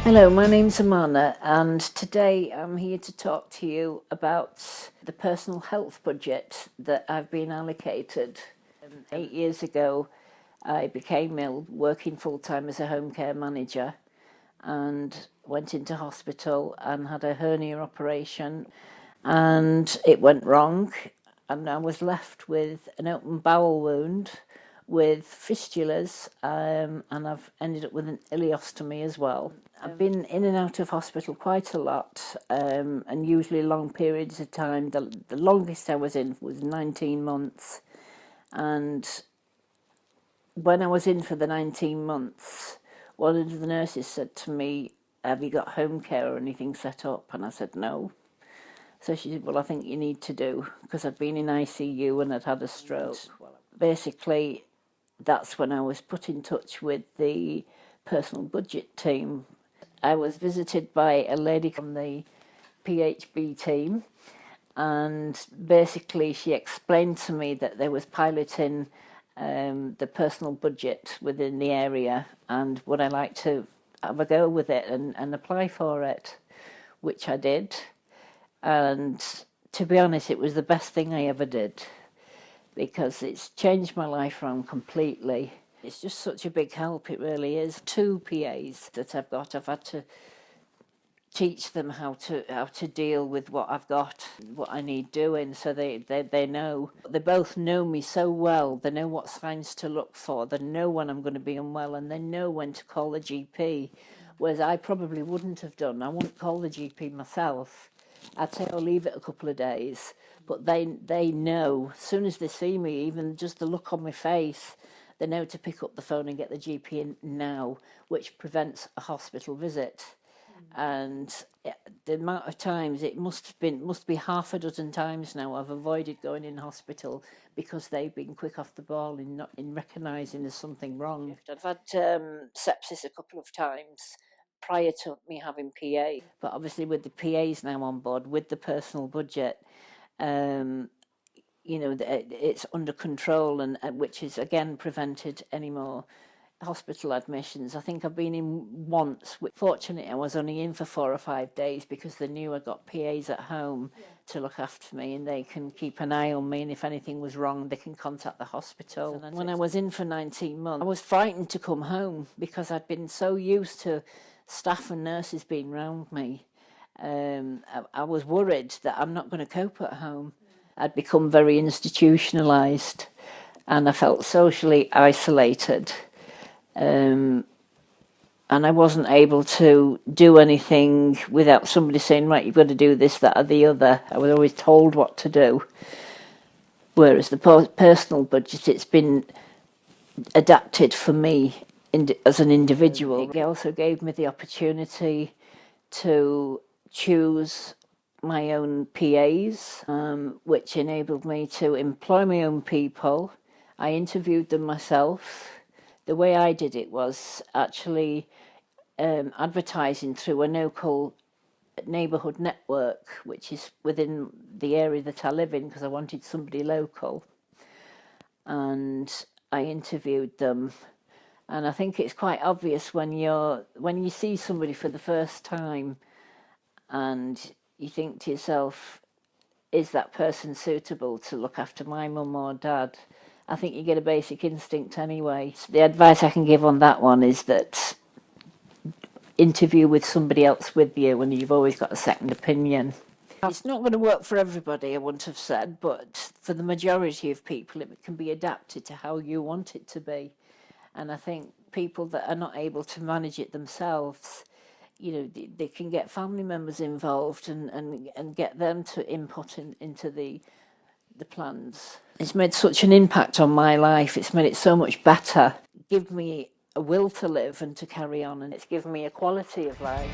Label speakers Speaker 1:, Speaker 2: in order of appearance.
Speaker 1: Hello, my name's Amana, and today I'm here to talk to you about the personal health budget that I've been allocated. 8 years ago, I became ill, working full-time as a home care manager, and went into hospital and had a hernia operation, and it went wrong, and I was left with an open bowel wound with fistulas, and I've ended up with an ileostomy as well. I've been in and out of hospital quite a lot, and usually long periods of time. The longest I was in was 19 months, and when I was in for the 19 months, one of the nurses said to me, "Have you got home care or anything set up?" And I said, "No." So she said, "Well, I think you need to do," because I'd been in ICU and I'd had a stroke. Basically, that's when I was put in touch with the personal budget team. I was visited by a lady from the PHB team, and basically she explained to me that they was piloting the personal budget within the area, and would I like to have a go with it and apply for it, which I did. And to be honest, it was the best thing I ever did, because it's changed my life around completely. It's just such a big help, it really is. 2 PAs that I've got, I've had to teach them how to deal with what I've got, what I need doing, so they know. They both know me so well. They know what signs to look for. They know when I'm going to be unwell, and they know when to call the GP, whereas I probably wouldn't have done. I wouldn't call the GP myself. I'd say I'll leave it a couple of days, but they know as soon as they see me, even just the look on my face, they know to pick up the phone and get the GP in now, which prevents a hospital visit. And the amount of times, it must be half a dozen times now I've avoided going in hospital because they've been quick off the ball in recognising there's something wrong. I've had sepsis a couple of times prior to me having PA, but obviously with the PAs now on board, with the personal budget, it's under control, and which is again prevented any more hospital admissions. I think I've been in once. Fortunately, I was only in for 4 or 5 days because they knew I got PAs at home to look after me, and they can keep an eye on me, and if anything was wrong, they can contact the hospital. And when I was in for 19 months, I was frightened to come home because I'd been so used to staff and nurses being around me. I was worried that I'm not going to cope at home. I'd become very institutionalised, and I felt socially isolated. And I wasn't able to do anything without somebody saying, right, you've got to do this, that or the other. I was always told what to do. Whereas the personal budget, it's been adapted for me as an individual. It also gave me the opportunity to choose my own PAs, which enabled me to employ my own people. I interviewed them myself. The way I did it was actually advertising through a local neighbourhood network, which is within the area that I live in, because I wanted somebody local. And I interviewed them. And I think it's quite obvious when you see somebody for the first time and you think to yourself, is that person suitable to look after my mum or dad? I think you get a basic instinct anyway. So the advice I can give on that one is that interview with somebody else with you, and you've always got a second opinion. It's not going to work for everybody, I wouldn't have said, but for the majority of people it can be adapted to how you want it to be. And I think people that are not able to manage it themselves, they can get family members involved and get them to input into the plans. It's made such an impact on my life. It's made it so much better. Give me a will to live and to carry on, and it's given me a quality of life.